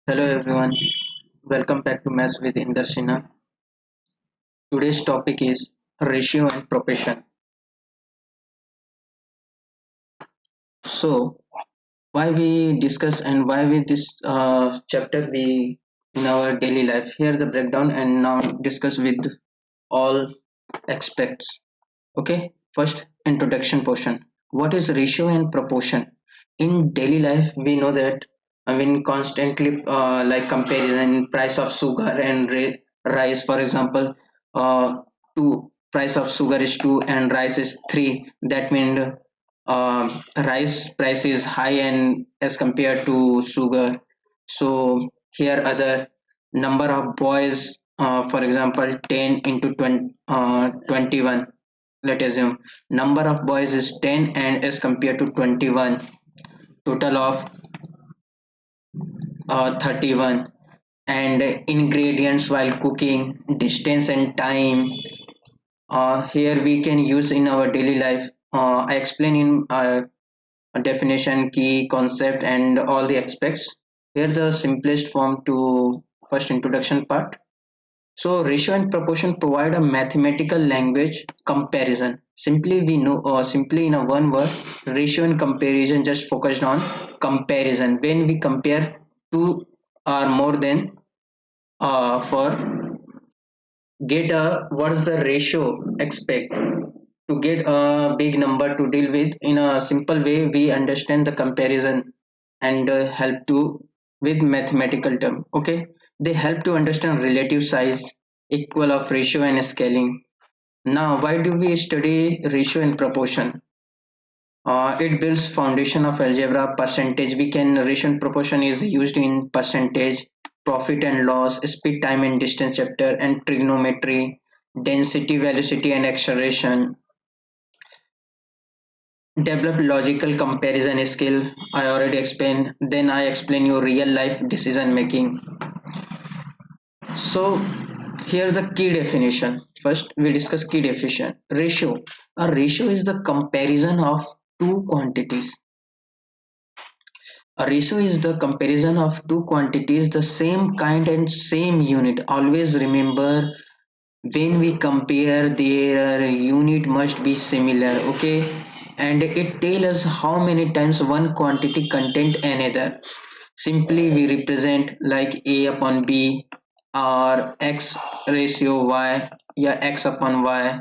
Hello everyone, welcome back to Math with Indar Sinha. Today's topic is ratio and proportion. So, why we discuss and why we this chapter we in our daily life. Here the breakdown and now discuss with all aspects. Okay, first introduction portion. What is ratio and proportion? In daily life, we know that I mean constantly like comparison price of sugar and rice. For example, uh, two price of sugar is two and rice is three. That means rice price is high and as compared to sugar. So here other number of boys, for example, 10 into 20, 21. Let's assume number of boys is 10 and as compared to 21, total of 31. And ingredients while cooking, distance and time, here we can use in our daily life. I explain in definition, key concept and all the aspects. Here the simplest form to first introduction part. So ratio and proportion provide a mathematical language comparison. Simply we know, or simply in a one word, ratio and comparison just focused on comparison. When we compare two or more than for get a what's the ratio expect to get a big number to deal with in a simple way. We understand the comparison and help to with mathematical term. Okay, they help to understand relative size, equal of ratio and scaling. Now why do we study ratio and proportion? It builds foundation of algebra. Percentage, we can ratio and proportion is used in percentage, profit and loss, speed, time and distance chapter, and trigonometry, density, velocity and acceleration. Develop logical comparison skill, I already explained. Then I explain you real life decision making. So here the key definition. First we discuss key definition. Ratio, a ratio is the comparison of two quantities. A ratio is the comparison of two quantities the same kind and same unit. Always remember, when we compare their unit must be similar. Okay, and it tells us how many times one quantity contain another. Simply we represent like a upon b or x ratio y, yeah, x upon y,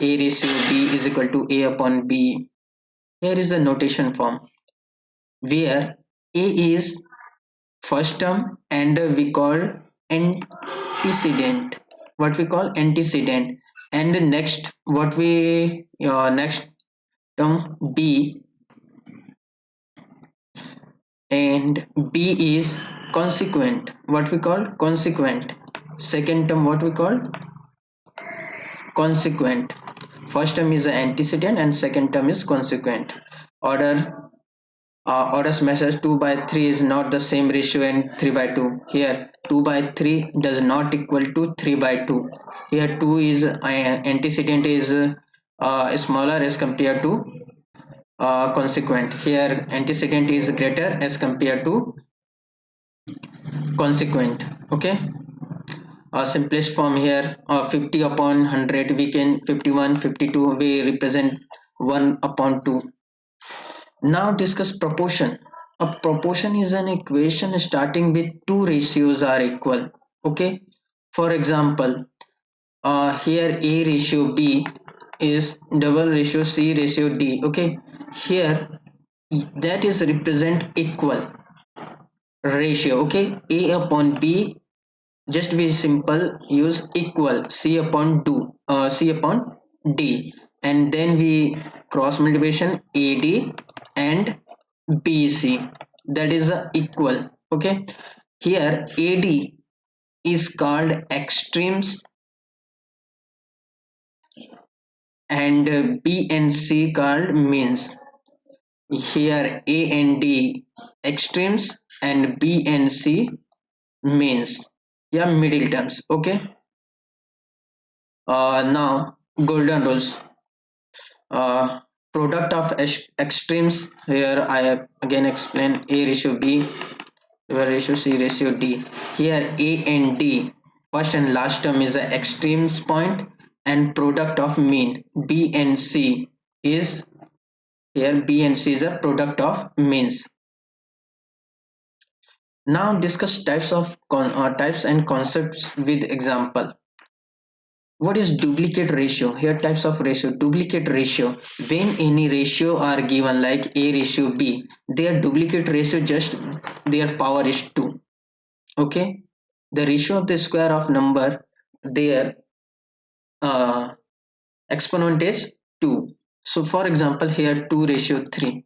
a ratio b is equal to a upon b. Here is the notation form where a is first term and we call antecedent, what we call antecedent, and the next what we next term b, and b is consequent, what we call consequent. Second term what we call consequent. First term is the antecedent and second term is consequent. Order, orders message 2 by 3 is not the same ratio and 3 by 2. Here 2 by 3 does not equal to 3 by 2. Here 2 is antecedent is smaller as compared to consequent. Here antecedent is greater as compared to consequent. Okay, simplest form here, 50 upon 100 we can 51, 52 we represent 1 upon 2. Now discuss proportion. A proportion is an equation starting with two ratios are equal. Okay. For example, here A ratio B is double ratio C ratio D. Okay. Here that is represent equal ratio. Okay. A upon B, just be simple, use equal C upon C upon D, and then we cross multiplication AD and BC, that is the equal. Okay, here AD is called extremes and B and C called means. Here A and D extremes and B and C means, yeah, middle terms. Okay, now golden rules. uh, Product of extremes, here I again explain A ratio B, ratio C, ratio D. Here A and D, first and last term is the extremes point and product of mean. B and C is, here B and C is a product of means. Now discuss types and concepts with example. What is duplicate ratio? Here types of ratio. Duplicate ratio, when any ratio are given like A ratio B, their duplicate ratio just their power is 2. Okay, the ratio of the square of number, their uh, exponent is 2. So for example here 2 ratio 3,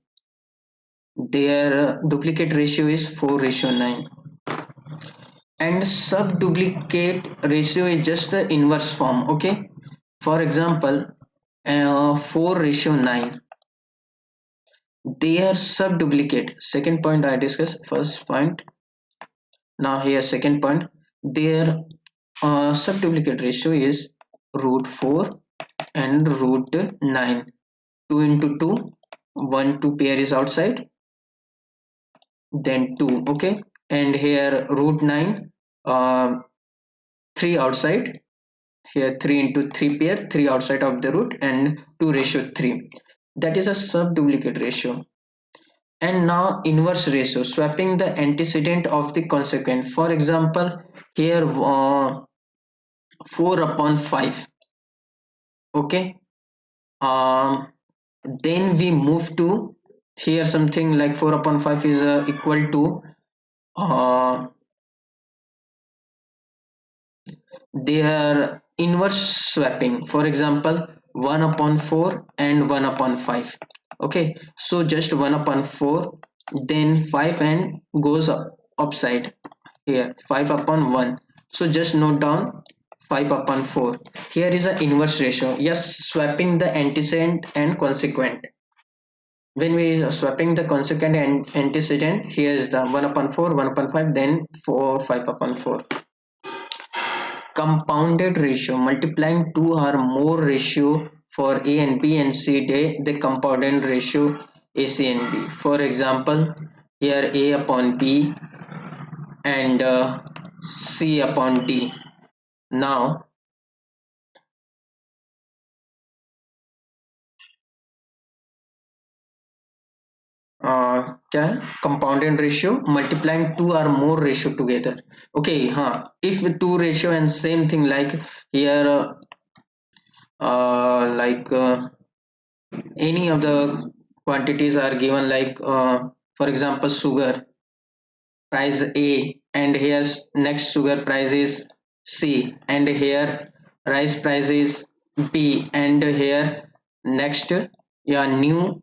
their duplicate ratio is 4 ratio 9. And subduplicate ratio is just the inverse form. Okay, for example 4 ratio 9, they are subduplicate. Second point I discussed, first point, now here second point, their subduplicate ratio is root 4 and root 9. 2 into 2, 1 2 pair is outside, then 2. Okay, and here root 9, 3 outside, here 3 into 3 pair, 3 outside of the root, and 2 ratio 3. That is a subduplicate ratio. And now inverse ratio, swapping the antecedent of the consequent. For example here 4 upon 5. Okay, um, then we move to here something like 4 upon 5 is equal to uh, their inverse swapping. For example 1 upon 4 and 1 upon 5. Okay, so just 1 upon 4, then 5 and goes upside, here 5 upon 1. So just note down 5 upon 4. Here is an inverse ratio. Yes, swapping the antecedent and consequent. When we are swapping the consequent and antecedent, here is the 1 upon 4, 1 upon 5, then 4, 5 upon 4. Compounded ratio, multiplying two or more ratio for A and B and C, the compounded ratio A, C and B. For example here A upon B and C upon D. Now compounded ratio, multiplying two or more ratio together. Okay, if two ratio and same thing like here any of the quantities are given like for example sugar price A, and here's next sugar price is C, and here rice price is B, and here next, yeah, new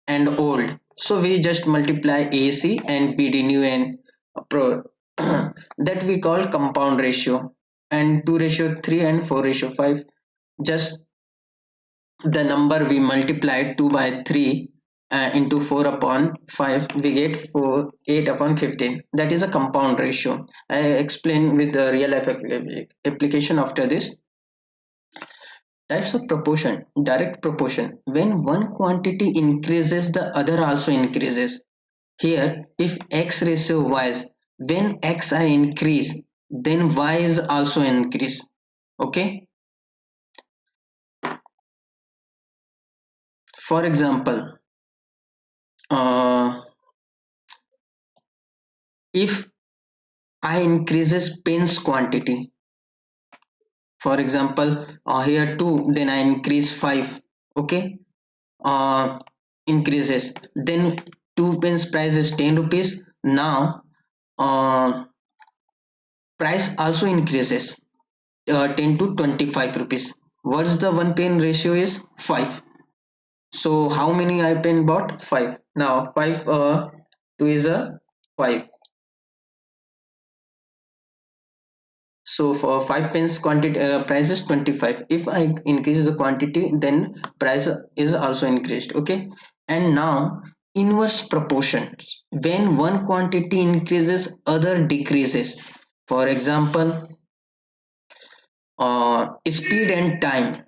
and old. So we just multiply AC and BD, new and pro. That we call compound ratio. And 2 ratio 3 and 4 ratio 5, just the number we multiplied 2 by 3 into 4 upon 5, we get 8 upon 15. That is a compound ratio. I explain with the real life application after this. Types of proportion. Direct proportion, when one quantity increases the other also increases. Here if x ratio y, when xi increase then y is also increase. Okay, for example uh, if I increases pens quantity, for example here 2, then I increase 5. Okay, uh, increases, then 2 pens price is 10 rupees. Now price also increases 10 to 25 rupees. What's the one pen ratio is 5. So how many I pen bought? 5. Now 5 2 is a 5. So for 5 pence quantity price is 25. If I increase the quantity, then price is also increased. Okay, and now inverse proportions, when one quantity increases other decreases. For example speed and time.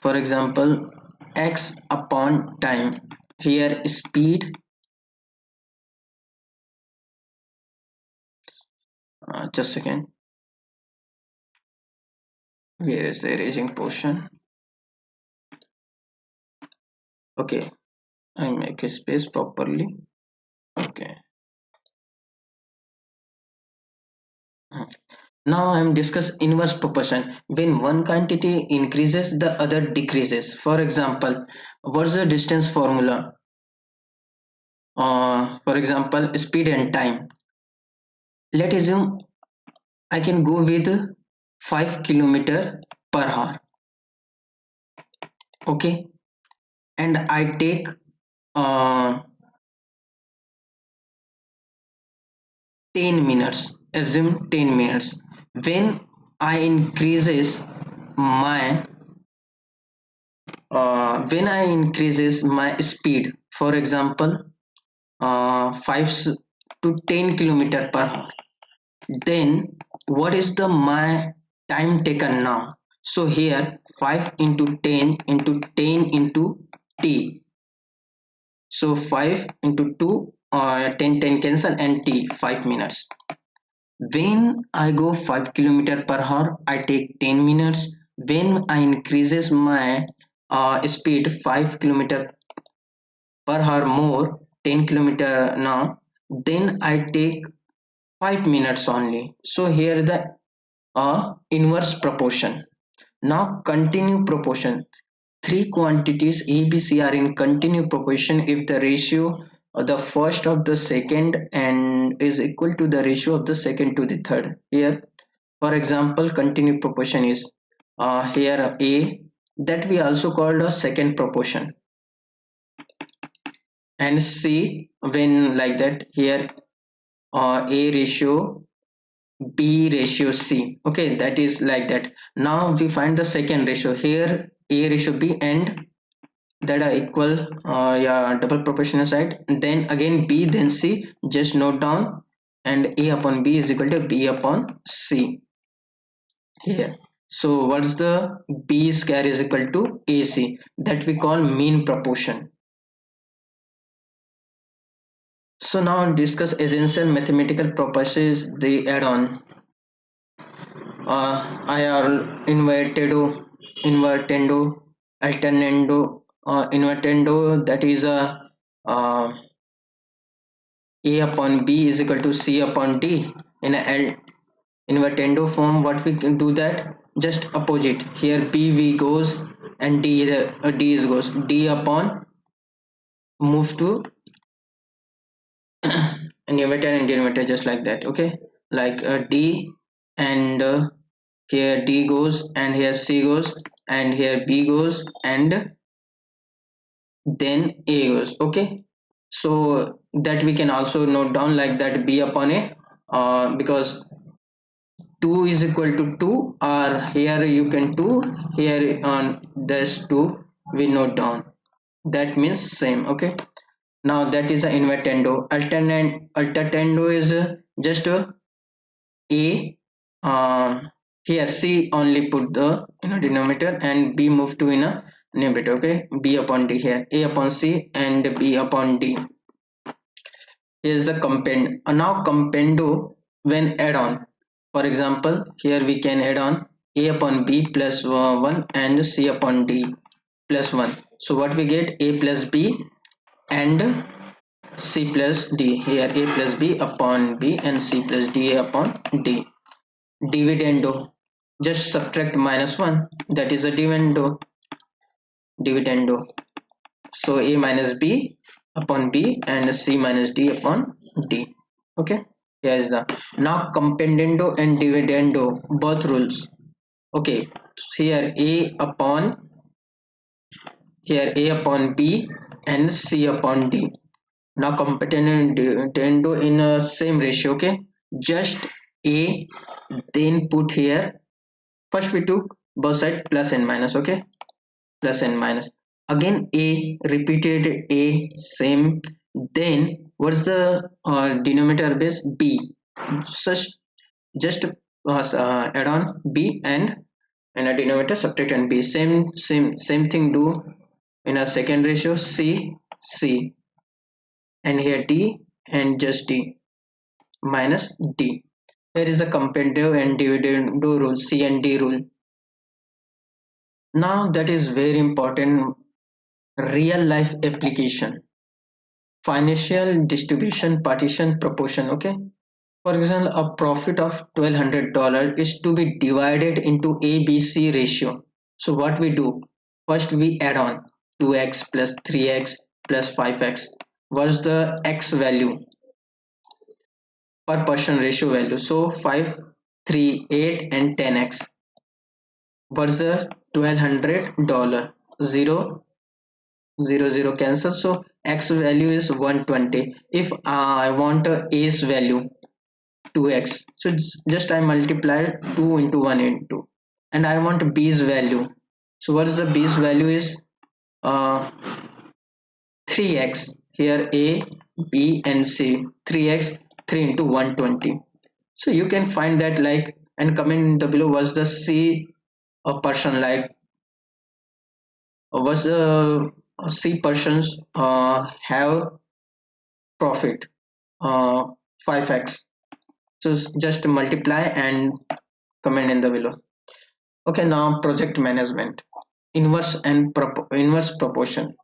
For example x upon time, here speed Just a second. Where is the erasing portion? Okay, I make a space properly. Okay. Now I am discuss inverse proportion. When one quantity increases, the other decreases. For example, what's the distance formula? For example, speed and time. Let's assume I can go with 5 km per hour. Okay, and I take uh, 10 minutes. Assume 10 minutes. When I increases my when I increases my speed, for example, 5 to 10 km per hour, then what is the my time taken now? So here 5 into 10 into 10 into t, so 5 into 2, 10 10 cancel and t 5 minutes. When I go 5 km per hour, I take 10 minutes. When I increases my speed 5 km per hour more, 10 km now, then I take 5 minutes only. So here the inverse proportion. Now continue proportion. Three quantities A, B, C are in continue proportion if the ratio of the first of the second and is equal to the ratio of the second to the third. Here, for example, continue proportion is here A, that we also called a second proportion, and C when like that here A ratio B ratio C. Okay, that is like that. Now we find the second ratio here A ratio B and that are equal, yeah, double proportional side, and then again B then C. Just note down, and A upon B is equal to B upon C here. So what's the B square is equal to AC, that we call mean proportion. So now discuss essential mathematical properties they add on. IR invertendo, alternando, invertendo, that is uh, A upon B is equal to C upon D. In a invertendo form, what we can do that? Just opposite. Here B V goes and D is goes. D upon move to numerator and denominator just like that. Okay, like D and here D goes and here C goes and here B goes and then A goes. Okay, so that we can also note down like that B upon A, because 2 is equal to 2, or here you can 2 here on this 2 we note down, that means same. Okay, now that is a invertendo. Alternando is just A, here C only put the denominator and B move to in a numerator. Okay, B upon D here, A upon C and B upon D. Here's the compend. Now compendo when add on. For example, here we can add on A upon B plus 1 and C upon D plus 1. So what we get? A plus B and C plus D. Here A plus B upon B and C plus D upon D. Dividendo. Just subtract minus 1. That is a dividendo. So A minus B upon B and C minus D upon D. Okay, here is the now compendendo and dividendo both rules. Okay, here A upon B and C upon D. Now compendendo and dividendo in a same ratio. Okay, just A, then put here first we took both side plus and minus. Okay, plus and minus, again A, repeated A, same, then what's the denominator base? B. Such just add on B and in a denominator subtract and B, same thing do in a second ratio. C and here D and just D minus D. Here is the comparative and dividend rule, C and D rule. Now that is very important, real life application. Financial distribution, partition, proportion. Okay. For example, a profit of $1,200 is to be divided into ABC ratio. So what we do? First we add on 2x plus 3x plus 5x. What's the x value? Per person ratio value. So 5, 3, 8 and 10x. What's the $1,200? 0, 0, 0 cancel. So x value is 120. If I want a a's value 2x, so just I multiply 2 into 1 into, and I want b's value. So what is the b's value is 3x. Here a, b and c. 3x, 3 into 120. So you can find that, like, and comment in the below was the c a person, like was c persons have profit 5x. So just multiply and comment in the below. Okay, now project management, inverse and inverse proportion.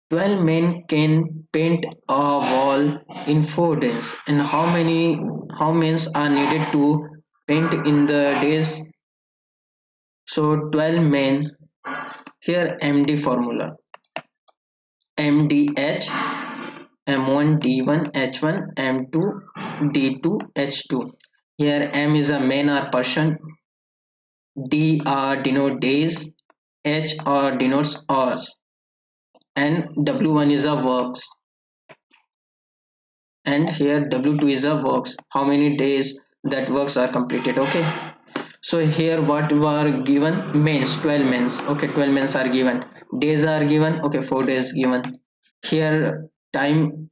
12 men can paint a wall in 4 days, and how many are needed to paint in the days? So 12 men. Here MD formula, MDH, M1 D1 H1 M2 D2 H2. Here M is a man or person, D denote days, H denotes hours, and W1 is a works, and here W2 is a works, how many days that works are completed. Okay, so here what were given? Mains, 12 mains. Okay, 12 mains are given, days are given. Okay, 4 days given. Here time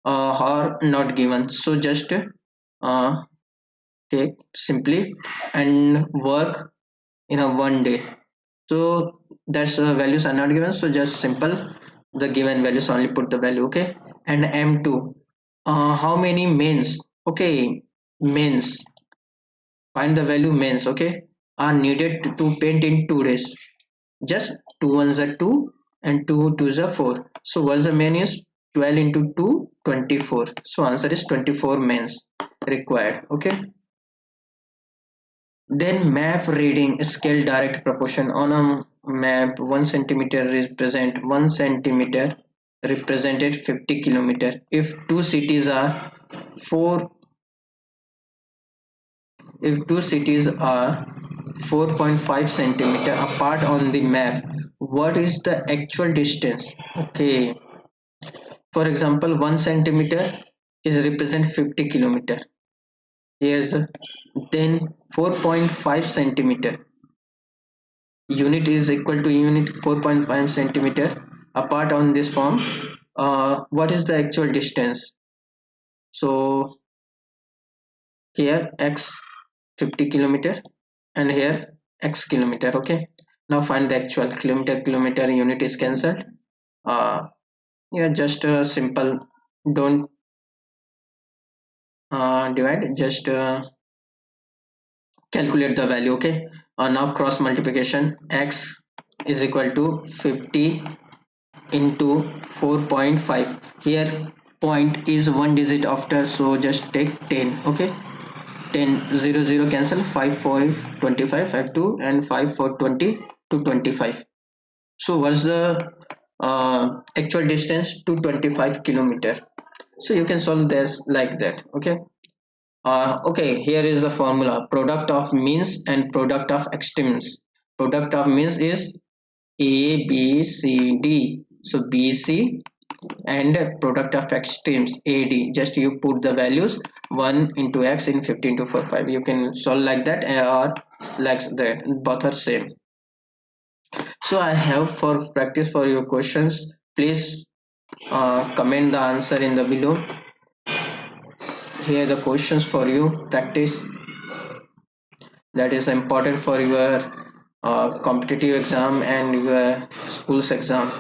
are not given, so just take simply and work in a 1 day. So that's values are not given, so just simple the given values only put the value. Okay, and M2, how many mains? Okay, mains, find the value mains. Okay, are needed to paint in 2 days. Just 2 ones are 2 and 2 twos are 4. So what's the main is 12 into 2 24. So answer is 24 mains required. Okay, then map reading scale direct proportion. On a map 1 centimeter represent 1 centimeter represented 50 kilometer. If two cities are 4 if two cities are 4.5 centimeter apart on the map, what is the actual distance? Okay, for example 1 centimeter is represent 50 kilometer. Here's then 4.5 centimeter unit is equal to unit 4.5 centimeter apart on this form. What is the actual distance? So here x 50 kilometer and here x kilometer. Okay, now find the actual kilometer unit is cancelled. Yeah, just simple, don't divide, just calculate the value. Okay, now cross multiplication, x is equal to 50 into 4.5. here point is one digit after, so just take 10. Okay, 10, 0 0 cancel, 5 5 25 5 2 and 5 4 20 to 25. So what's the actual distance? To 25 kilometer. So you can solve this like that. Okay, okay, here is the formula, product of means and product of extremes. Product of means is A B C D, so BC, and product of extremes AD, just you put the values 1 into x in 50 into 4 5. You can solve like that or like that, both are same. So I have for practice for your questions, please comment the answer in the below. Here the questions for you practice, that is important for your competitive exam and your school's exam.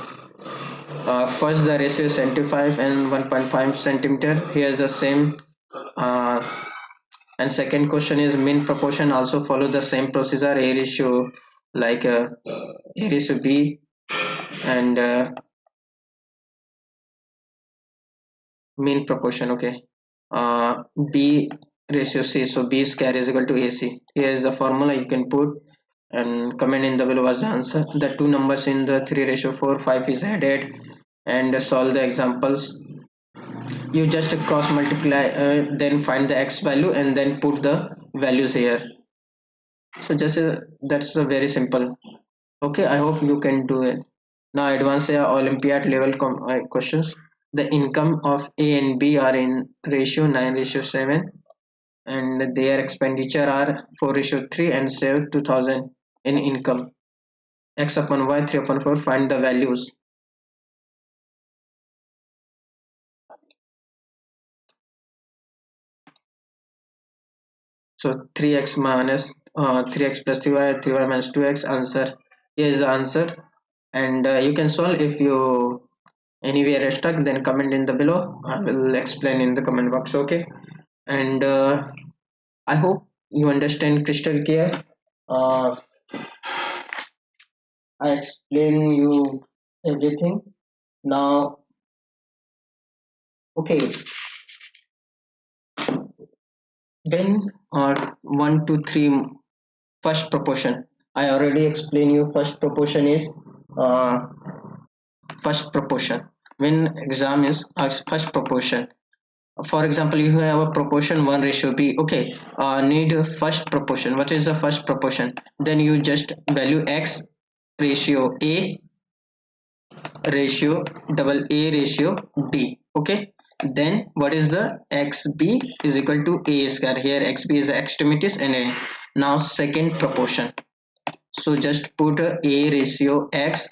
First the ratio is 75 and 1.5 centimeter. Here's the same And second question is mean proportion also follow the same procedure, A ratio, like A ratio B, and mean proportion. Okay, B ratio C, so B square is equal to AC. Here is the formula you can put and comment in the below was the answer. The two numbers in the 3 ratio 4 5 is added and solve the examples. You just cross multiply, then find the x value and then put the values here. So just that's a very simple. Okay, I hope you can do it. Now advanced Olympiad level questions. The income of A and B are in ratio 9 ratio 7 and their expenditure are 4 ratio 3 and save 2000 in income. X upon y 3 upon 4, find the values. So 3x minus 3x plus 3y, 3y minus 2x, answer. Here is the answer. And you can solve. If you anywhere stuck, then comment in the below. I will explain in the comment box. Okay. And I hope you understand crystal clear. Uh, I explain you everything. Now, okay, when 1 to 3 first proportion, I already explained you first proportion is uh, first proportion. When exam is first proportion, for example you have a proportion 1 ratio b. Okay, need a first proportion. What is the first proportion? Then you just value x ratio a ratio double a ratio b. Okay, then what is the xb is equal to a square. Here xb is extremities and a. Now second proportion, so just put a ratio x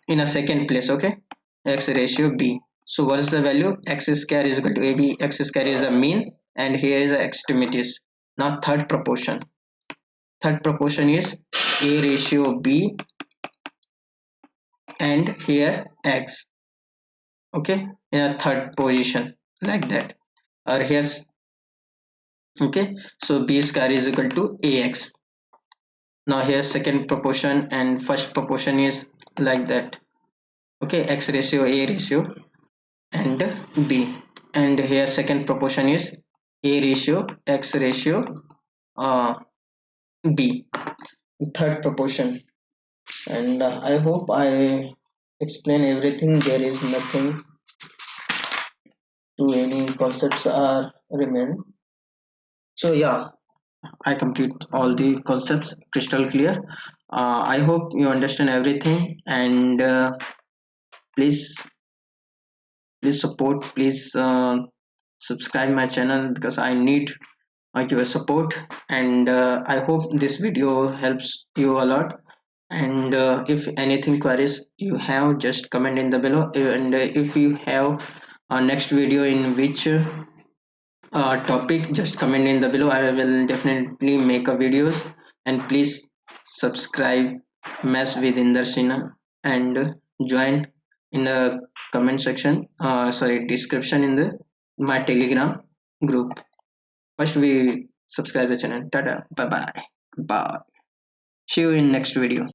in a second place. Okay, x ratio b. So what is the value? X square is equal to ab. X square is a mean and here is the extremities. Now third proportion is a ratio b and here x. Okay, in a third position, like that. Or here's, okay, so b square is equal to ax. Now here second proportion and first proportion is like that. Okay, x ratio a ratio and b, and here second proportion is a ratio x ratio uh, b, third proportion. And I hope I explain everything. There is nothing to any concepts are remain. So yeah, I complete all the concepts crystal clear. I hope you understand everything. And please support, please subscribe my channel because I need your support. And I hope this video helps you a lot. And if anything queries you have, just comment in the below. And if you have a next video in which topic, just comment in the below. I will definitely make a videos. And please subscribe Math with Indar Sinha and join in the comment section, sorry, description in the my Telegram group. First we subscribe the channel. Tada, bye bye, bye. See you in next video.